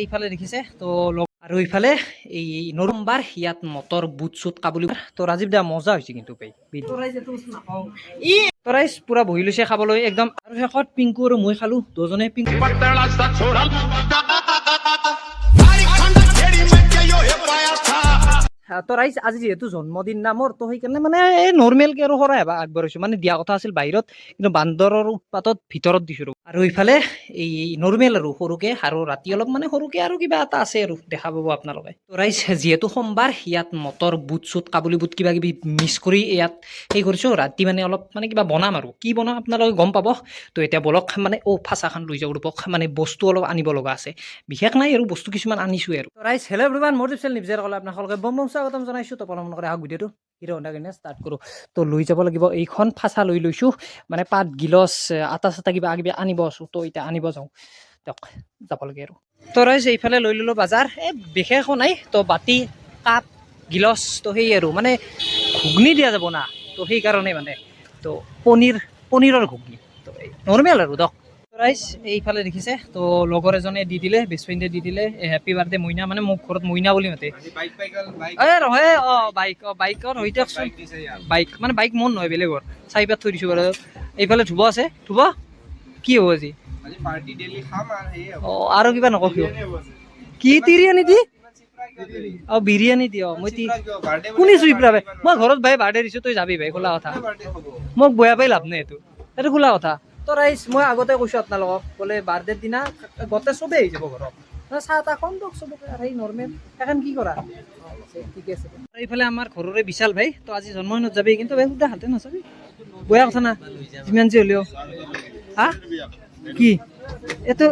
এইফালে দেখিছে তো আৰু এইফালে এই নৰমবাৰ ইয়াত মটৰ বুট চুট কাবুলি তো ৰাজীৱ দা মজা হৈছে কিন্তু তৰাইজ পুৰা বহি লৈছে খাবলৈ একদম আৰু শেষত পিংকু আৰু মই খালো দুজনে পিংকু তো ৰাইজ আজি যেহেতু জন্মদিন না মোৰ তো সেইকাৰণে মানে এই নৰ্মেলকে আৰু শৰাই আগবঢ়াইছো মানে দিয়া কথা আছিল বাহিৰত কিন্তু বান্দৰৰ উৎপাতত ভিতৰত দিছো আৰু ইফালে এই নৰ্মেল আৰু সৰুকে আৰু ৰাতি অলপ মানে সৰুকে আৰু কিবা এটা আছে আৰু দেখা পাব আপোনালোকে তো ৰাইজ যিহেতু সোমবাৰ ইয়াত মটৰ বুট চুট কাবুলি বুট কিবা কিবি মিক্স কৰি ইয়াত সেই কৰিছো ৰাতি মানে অলপ মানে কিবা বনাম আৰু কি বনাম আপোনালোকে গম পাব তো এতিয়া বলক মানে ফাঁচাখন লৈ যাওঁ ৰূপক মানে বস্তু অলপ আনিব লগা আছে বিশেষ নাই আৰু বস্তু কিছুমান আনিছো আৰু ৰাইজ হেল্ল' এভৰিৱান মোৰ চেনেল নিবজাৰ ক'লে আপোনালোকে বম বম স্বাগতম জনাইছোঁ তো পলম নকৰে আহক ভিডিঅ'টো হিৰো হণ্ডা কিনে ষ্টাৰ্ট কৰোঁ তো লৈ যাব লাগিব এইখন ফাঁচা লৈ লৈছোঁ মানে পাত গিলচ আটা চাটা কিবা কিবি আনিব আছোঁ তো এতিয়া আনিব যাওঁ দিয়ক যাব লাগে আৰু তো ৰাইজ এইফালে লৈ ল'লোঁ বজাৰ এই বিশেষ একো নাই তো বাতি কাপ গিলচ তো সেই আৰু মানে ঘুগনি দিয়া যাব না তো সেইকাৰণে মানে তো পনীৰৰ ঘুগনি তো এই নৰ্মেল আৰু দিয়ক ৰাইজ এইফালে দেখিছে তো লগৰ এজনে দি দিলে বেষ্ট ফ্ৰেণ্ডে দি দিলে হেপী বাৰ্থডে মইনা মানে মোক ঘৰত মইনা বুলি মাতে বাইকৰ হৈ দিয়কচোন বাইক মানে বাইক মন নহয় বেলেগৰ চাৰিপাত থৈ দিছোঁ বাৰু এইফালে ধুব আছে ধুব কি হ'ব আজি অঁ আৰু কিবা নকওঁ কি তিৰিয়ানি দি অঁ বিৰিয়ানী দিয় মই শুনিছোঁ ইপৰা ভাই মই ঘৰত ভাই বাৰ্থডে দিছোঁ তই যাবি ভাই খোলা কথা মোক বেয়া পাই লাভ নাই এইটো খোলা কথা তো ৰাইজ মই আগতে কৈছোঁ আপোনালোকক বোলে বাৰ্থডেৰ দিনা গোটেই চবেই আহি যাব ঘৰত চাহ তাহ কম দিয়ক চবকে আৰু সেই নৰ্মেল এখন কি কৰা ঠিকে আছে এইফালে আমাৰ ঘৰৰে বিশাল ভাই তো আজি জন্মদিনত যাবি কিন্তু ভাই সুধা হাতে নাচাবি বেয়া কথা না যিমান যি হ'লেও হা কি এইটো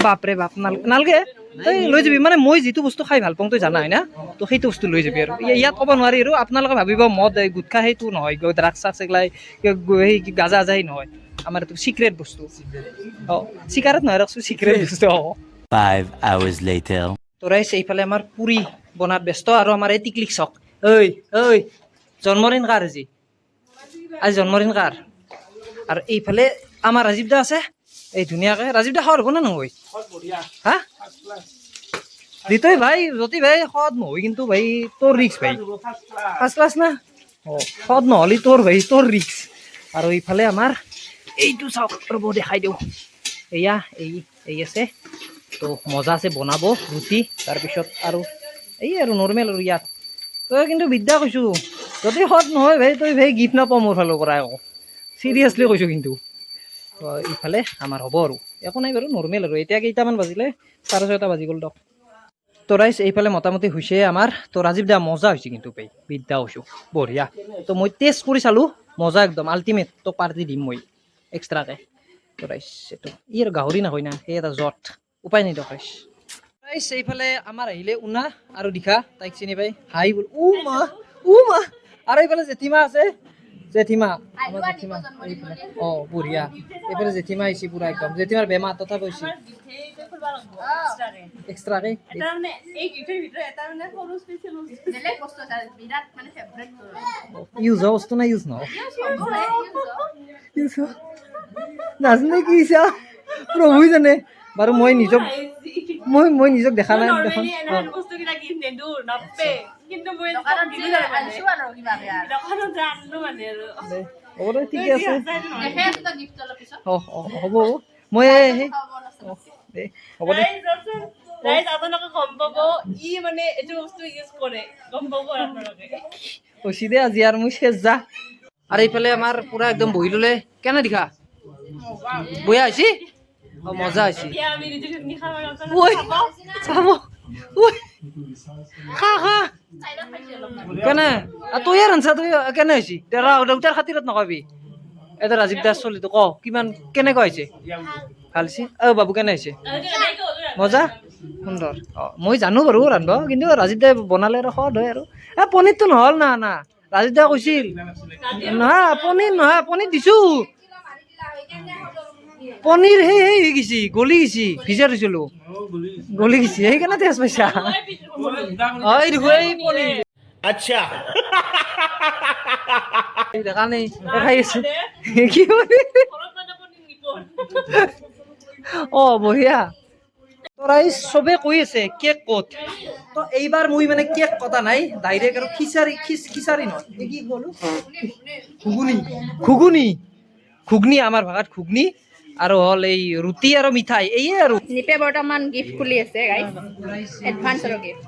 বাপৰে বাপ নালগে তই লৈ যাবি মানে মই যিটো বস্তু খাই ভাল পাওঁ তই জানা হয় না তো সেইটো বস্তু লৈ যাবি আৰু ইয়াত ক'ব নোৱাৰি আৰু আপোনালোকে ভাবিব মদ গুটখা সেইটো নহয় ড্ৰাগছ চাগছ এগিলাই সেই গাজা আজাই নহয় আমাৰ এইটো চিক্ৰেট বস্তু অঁ চিকাৰত নহয় ৰাখছোঁ চিক্ৰেট বস্তু অঁ 5 hours later তো ৰাইজ এইফালে আমাৰ পুৰি বনাত ব্যস্ত আৰু আমাৰ এই টিকলিক চক ঐ জন্মদিন কাৰ আজি জন্মদিন কাৰ আৰু এইফালে আমাৰ ৰাজীৱ দা আছে এই ধুনীয়াকৈ ৰাজীৱ দা খবৰ হ'ব না নহয় হা দিতই ভাই জ্যোতি ভাই সদ নহয় কিন্তু ভাই তোৰ ৰিক্স ভাই ফাৰ্ষ্ট ক্লাছ না অঁ সদ নহ'লে তোৰ ভাই তোৰ ৰিক্স আৰু এইফালে আমাৰ এইটো চাওক ৰ'ব দেখাই দিওঁ এয়া এই আছে তো মজা আছে বনাব ৰুটি তাৰপিছত আৰু এই আৰু নৰ্মেল আৰু ইয়াত তই কিন্তু বিদ্যা কৈছোঁ যদি সদ নহয় ভাই তই ভাই গিফ্ট নাপাওঁ মোৰ ফালৰ পৰা আকৌ চিৰিয়াছলি কৈছোঁ কিন্তু ইফালে আমাৰ হ'ব আৰু একো নাই বাৰু নৰ্মেল আৰু এতিয়া কেইটামান বাজিলে 6:30 বাজি গ'ল দিয়ক তো ৰাইজ এইফালে মোটামুটি হৈছে আমাৰ তো ৰাজীৱ দা মজা হৈছে কিন্তু ভাই বিদ্যা কৈছোঁ বঢ়িয়া তো মই টেষ্ট কৰি চালোঁ মজা একদম আল্টিমেট তো পাৰ্টি দিম মই এক্সট্ৰাকৈ তো ৰাইজ এইটো ই আৰু গাহৰি নহয় না সেই এটা জট উপায় নাই দিয়ক ৰাইজ এইফালে আমাৰ আহিলে উনা আৰু দিখা তাইক চিনি পাই হাই বোল মা আৰু এইফালে জেঠিমা আছে জেঠিমা আমাৰ জেঠিমা এইফালে অঁ বঢ়িয়া এইফালে জেঠিমা আহিছে পুৰা একদম জেঠিমাৰ বেমাৰ তথা কৈছে এক্সট্ৰাকে ইউজ হোৱা বস্তু নাই ইউজ নহয় নাজানে কি প্ৰভু জানে বাৰু মই নিজক দেখা নাই দেখোন হ'ব ঠিকে আছে হ'ব মই হ'ব দে কৈছি দে আজি আৰু মই শেষ যা আৰু এইফালে আমাৰ পুৰা একদম বহি ল'লে কেনে দিখা বঢ়িয়া হৈছে অঁ মজা হৈছে চাব খা কেনে তই ৰান্ধছা তই কেনে হৈছে দেউতাৰ খাতিৰত নকবি এটা ৰাজীৱ দাস চলিটো ক কিমান কেনেকুৱা হৈছে ভাল হৈছে বাবু কেনে হৈছে মজা সুন্দৰ অঁ মই জানো বাৰু ৰান্ধব কিন্তু ৰাজীৱ দাই বনালে আৰু সোৱাদ হয় আৰু পনীৰটো নহ'ল না ৰাজীৱ দাই কৈছিল নহয় পনীৰ দিছোঁ পনীৰ সেই হৈ গৈছে গলি গৈছে ভিজাই থৈছিলোঁ গলি গৈছে সেইকাৰণে তেজ পাইছা এই দেখো এই পনীৰ আচ্ছা দেখা নাই খাই আছো কি বঢ়িয়া তোৰাই চবে কৈ আছে কেক ক'ত তো এইবাৰ মই মানে কেক কটা নাই ডাইৰেক্ট আৰু খিচাৰি নহয় এই কি ক'লো ঘুগুনি ঘুগনি আমাৰ ভাষাত ঘুগনি আৰু হ'ল এই ৰুটি আৰু মিঠাই এইয়ে আৰু নিপে বৰ্তমান গিফ্ট খুলি আছে গাইছ এডভান্স আৰু গিফ্ট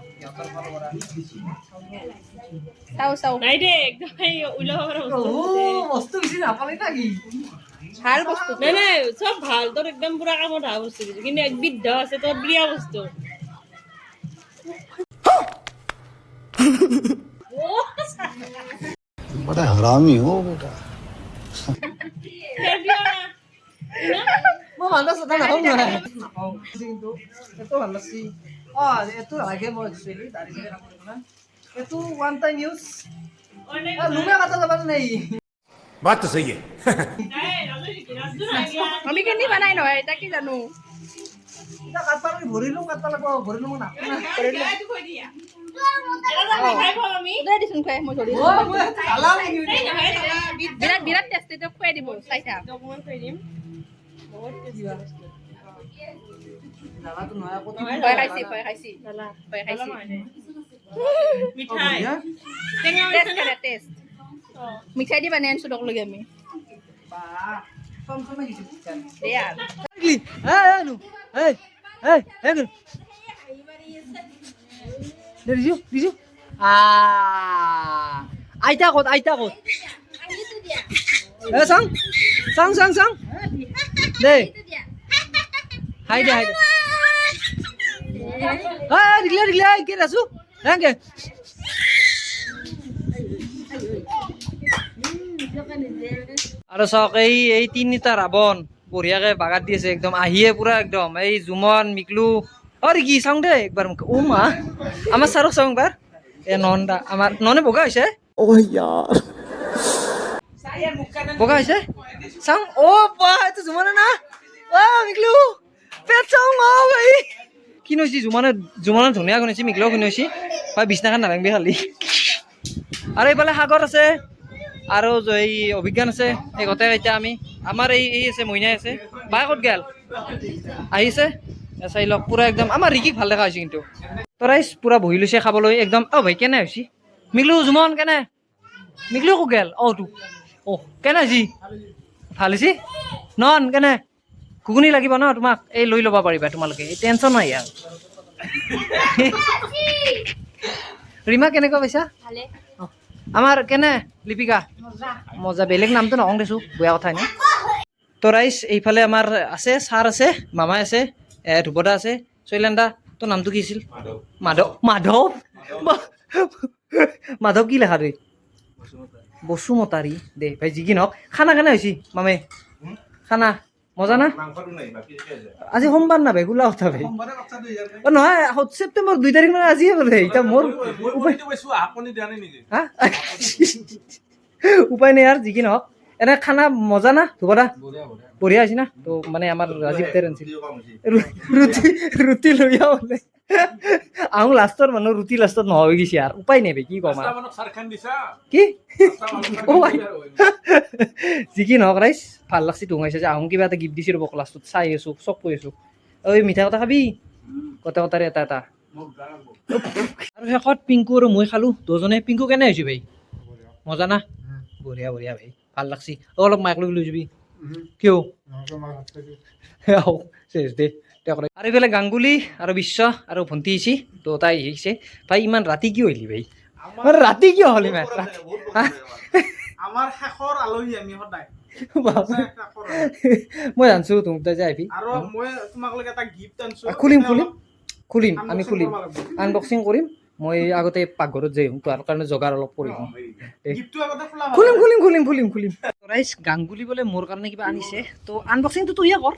চাও নাই দে একদম ওলাব পৰা বস্তু বেছি নাপালে নাকি ভাল বস্তু নাই নাই চব ভাল তোৰ একদম পুৰা কামত অহা বস্তু দিছে কিন্তু এক বিদ্ধ আছে তোৰ প্ৰিয় বস্তু बड़ा हरामी हो बेटा মই ভাল লাগছে তাৰ নাখাওঁ নহয় নাখাওঁ কিন্তু এইটো ভাল লাগছি এইটো লাগে মই একচুৱেলি এইটো ওৱান টাইম ইউজ লুমে কাটা যাব নাই बात तो सही है আমি কেনি বনাই নহয় এটা কি জানো এতিয়া কাটবা লাগি ভৰিলোঁ কাটবা লাগিব ভৰিলোঁ মই নাখাওঁ দে দিছোন খুৱাই মই ধৰি বিৰাট বিৰাট টেষ্টি তো খুৱাই দিব চাই থাক ভয় খাইছি মিঠাই টেষ্ট কৰে টেষ্ট মিঠাই দি বানাই আনিছো লগে আমি দে আৰু আইতা ক'ত চাং দে হাই দে দিগলা কি আছো হেংকে আৰু চাওক এই তিনিটা ৰাৱণ বঢ়িয়াকে বাগাত দি আছে একদম আহিয়ে পুৰা একদম এই জুমন মিকলু অৰে কি চাওঁ দে একবাৰ মোক মা আমাৰ ছাৰক চাওঁ একবাৰ নন দা আমাৰ ননে বগা হৈছে বগা হৈছে চাওঁ বা এইটো জুমনে না মিকলু পেট চাওঁ ভাই কি নৈছি জুমনে ধুনীয়া শুনিছি মিকলুও শুনিছি ভাই বিছনাখন নাভাঙবি খালি আৰু এইফালে সাগৰ আছে আৰু এই অভিজ্ঞান আছে এই গোটেই এতিয়া আমি আমাৰ এই আছে মইনাই আছে বাই ক'ত গেল আহিছে চাই লওক পুৰা একদম আমাৰ ৰিকিক ভাল দেখা হৈছে কিন্তু তৰাই পুৰা বহি লৈছে খাবলৈ একদম ভাই কেনে হৈছে মিকলু জুমন কেনে মিকলু ক'ত গেল তোক কেনে হৈছে ভাল হৈছে নন কেনে ঘুগুনি লাগিব ন তোমাক এই লৈ ল'ব পাৰিবা তোমালোকে এই টেনশ্যন নাই আৰু ৰীমা কেনেকুৱা পাইছা আমাৰ কেনে লিপিকা মজা বেলেগ নামটো নকওঁ দেছোঁ বেয়া কথা নাই তৰাইছ এইফালে আমাৰ আছে ছাৰ আছে মামাই আছে ধুপদা আছে শৈলেন্দা তোৰ নামটো কি আছিল মাধৱ কি লেখা দেই বসুমতাৰী দে ভাই যি কি নহওক খানা কেনে হৈছে মামে খানা মজা না আজি সোমবাৰ না ভাই খোলা কথা ভাই নহয় ছেপ্টেম্বৰ 2 তাৰিখ মানে আজিয়ে বোলে এতিয়া মোৰ উপায় নাই আৰু যি কি নহওক এনে খানা মজা না ধুপদা বঢ়িয়া হৈছে না তো মানে আমাৰ ৰাজীৱ তেৰ ৰুটি লৈ বোলে আহোঁ লাষ্টত মানুহ ৰুটি লাষ্টত নহয় গৈছে আৰু উপায় নাই ভাই কি ক'ম আৰু কি যি কি নহওক ৰাইজ ভাল লাগছি ধুঙাইছে যে আহোঁ কিবা এটা গিফ্ট দিছোঁ ৰ'ব লাষ্টত চাই আছোঁ চব কৈ আছোঁ ঐ মিঠা কথা খাবি কথাৰে এটা আৰু শেষত পিংকু আৰু মই খালোঁ দুজনে পিংকু কেনে হৈছে ভাই মজা না বঢ়িয়া ভাই ভাল লাগছি অলপ মাইক লৈ যাবি কিয় দে আৰু এইফালে গাংগুলী আৰু বিশ্ব আৰু ভণ্টি আহিছে তো তাই আহিছে ভাই ইমান ৰাতি কিয় আহিলি ভাই ৰাতি কিয় হ'ল ইমান আমাৰ শেষৰ আলহী আমি সদায় মই জানছো তুমি তাই যে আহিবি আৰু মই তোমাকলৈকে এটা গিফ্ট আনছো খুলিম আমি খুলিম আনবক্সিং কৰিম মই আগতে পাকঘৰত যাই তাৰ কাৰণে জগাৰ অলপ কৰিম গিফ্টটো আগতে খুলিম ৰাইজ গাংগুলী বোলে মোৰ কাৰণে কিবা আনিছে তো আনবক্সিংটো তুইয়ে কৰ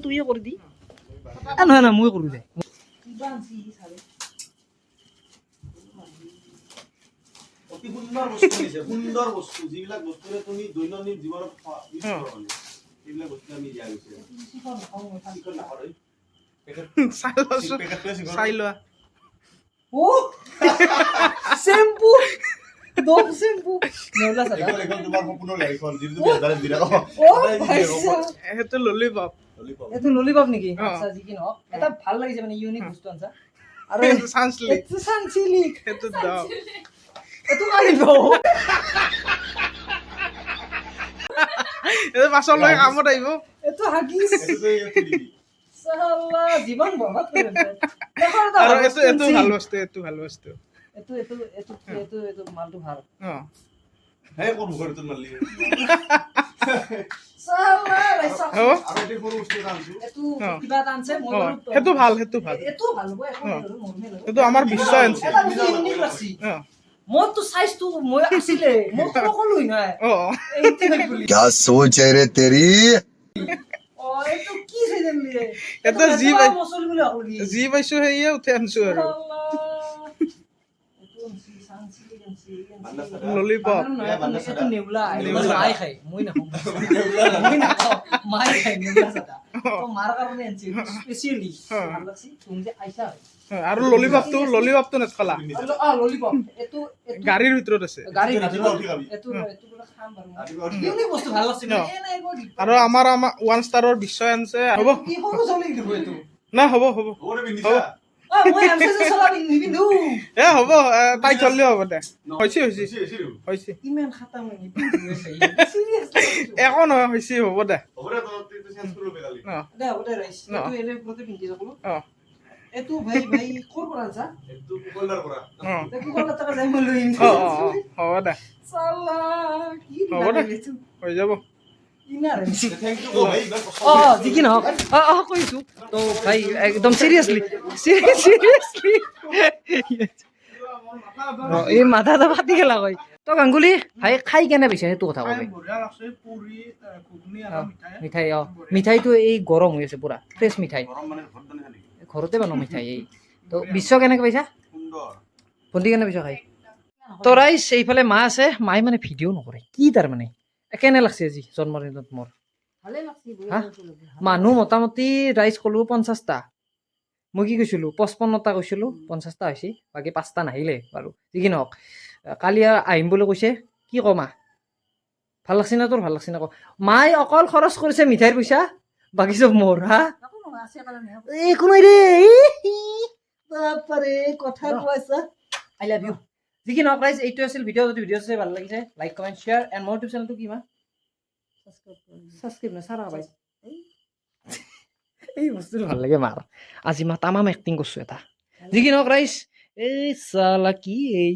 তুইয়ে কৰি দি নহয় মই কৰোঁ দে অতি সুন্দৰ বস্তু দিছে সুন্দৰ বস্তু যিবিলাক বস্তুৰে তুমি দৈনন্দিন জীৱনত এইবিলাক বস্তু আমি দিয়া গৈছে চাই লোৱা চেম্পু ডভ চেম্পু নেউলা চাদা এইখন এইখন তোমাৰ সপোনৰ গাড়ীখন যিটো তুমি এডালে দি ৰাখা অ ভাইছা সেইটো ললিপপ এইটো ললিপপ নেকি অ। আচ্ছা যি কি নহওক এটা ভাল লাগিছে মানে ইউনিক বস্তু আনছা আৰু সেইটো চানচলিক এইটো সানচিলিক সেইটো দাম এইটো আনিব এইটো পাছলৈ কামত আহিব এইটো হাগিছ এইটো ইয়াত থৈ দিবি চাল্লা জীৱন বৰবাদ কৰি আছে আৰু এইটো ভাল বস্তু এইটো ভাল বস্তু এইটো মালটো ভাল অ হে কোন ঘৰটো মাৰলি চাল্লা ৰাইছা হ'ব আৰু এইটো সৰু বস্তু এটা আনছো এইটো কিবা এটা আনছে মই অ বাৰু সেইটো ভাল সেইটো ভাল এইটো ভাল হ'ব একো নাই আৰু নৰ্মেল আৰু সেইটো আমাৰ বিশ্ব আনছে এটা বস্তু ইউনিক লাগছি অ মোৰতো চাইজটো মই আছিলে মই ক'লো নাই অ এইটো বুলি क्या सोच है रे तेरी অ এইটো কি চাইজেন লিয়ে এইটো যি পাই- মছলি বুলি আকলি যি পাইছো সেয়ে উঠে আনছো আৰু ললিপপ মাই খাই মই নাখাওঁ মাই খাই নেউলা চাদা তো মাৰ কাৰণে আনছি স্পেচিয়েলি ভাল লাগছি তুমি যে আইছা আৰু ললিপপটো নেখালা ললিপপ এইটো গাড়ীৰ ভিতৰত আছে গাড়ী ৰাতিপুৱা উঠি খাবি এইটো বোলে খাম বাৰু ৰাতিপুৱা উঠি ইউনিক বস্তু ভাল লাগছি অ। এনে একো আৰু আমাৰ ওৱান ষ্টাৰৰ বিশ্ব আনছে হ'ব কি সৰু চলি দিব এইটো না হ'ব হ'ব দে পিন্ধিছা অ মই এমচেছ চলা নিপিন্ধু এ হ'ব তাই চললেও হ'ব দে হৈছে হৈছে ইমান খাতা মই নিপিন্ধু চিৰিয়াছলি একো নহয় হৈছে হ'ব দে হ'ব দে তই চেঞ্জ কৰিব পেলালি অ দে হ'ব দে ৰাইছ ন। এইটো এনে প্ৰতি পিন্ধি যাবলো অ এইটো ভাই ক'ৰ পৰা আনছা এইটো কুকলদাৰ পৰা অ দেখো ক'লা টাকা যাই মই লৈ অ হ'ব দে চাল্লা কি হ'ব দে। হৈ যাব ইনাৰে থেংক ইউ ভাই ইমান কষ্ট যি কি নহওক কৈছো তো ভাই একদম চিৰিয়াছলি এই মাথাটা ফাটি গেলা কয় তো গাংগুলি ভাই খাই কেনে পাইছে সেইটো কথা কবি বঢ়িয়া লাগছে পুৰি ঘুগনি আৰু মিঠাই মিঠাই মিঠাইটো এই গৰম হৈ আছে পুৰা ফ্ৰেছ মিঠাই গৰম মানে ঘৰত বনাই খালি ঘৰতে বনাওঁ মিঠাই এই তো বিশ্ব কেনেকে পাইছা সুন্দৰ ভণ্টি কেনে পাইছা খাই তো ৰাইজ এইফালে মা আছে মায়ে মানে ভিডিঅ' নকৰে কি তাৰমানে কেনে লাগছে আজি জন্মদিনত মোৰ হা মানুহ মোটামুটি ৰাইজ ক'লো 50টা মই কি কৈছিলোঁ 55টা কৈছিলোঁ 50টা হৈছে বাকী 5টা নাহিলে বাৰু যি কি নহওক কালি আহিম বুলি কৈছে কি কমা ভাল লাগছে না তোৰ ভাল লাগছে না ক মায়ে অকল খৰচ কৰিছে মিঠাইৰ পইচা বাকী চব মোৰ হা একো নাই দে বাপাৰে কথা কোৱাছা আই লাভ ইউ যি কি নহওক ৰাইজ এইটো আছিল ভিডিঅ' যদি ভিডিঅ' চাই ভাল লাগিছে লাইক কমেণ্ট শ্বেয়াৰ এণ্ড মোৰ ইউটিউব চেনেলটো কি মা ছাবস্ক্ৰাইব নাই চাৰা বাই এই বস্তুটো ভাল লাগে মাৰ আজি মই তামাম এক্টিং কৰিছোঁ এটা যি কি নহওক ৰাইজ এই চালা কি এই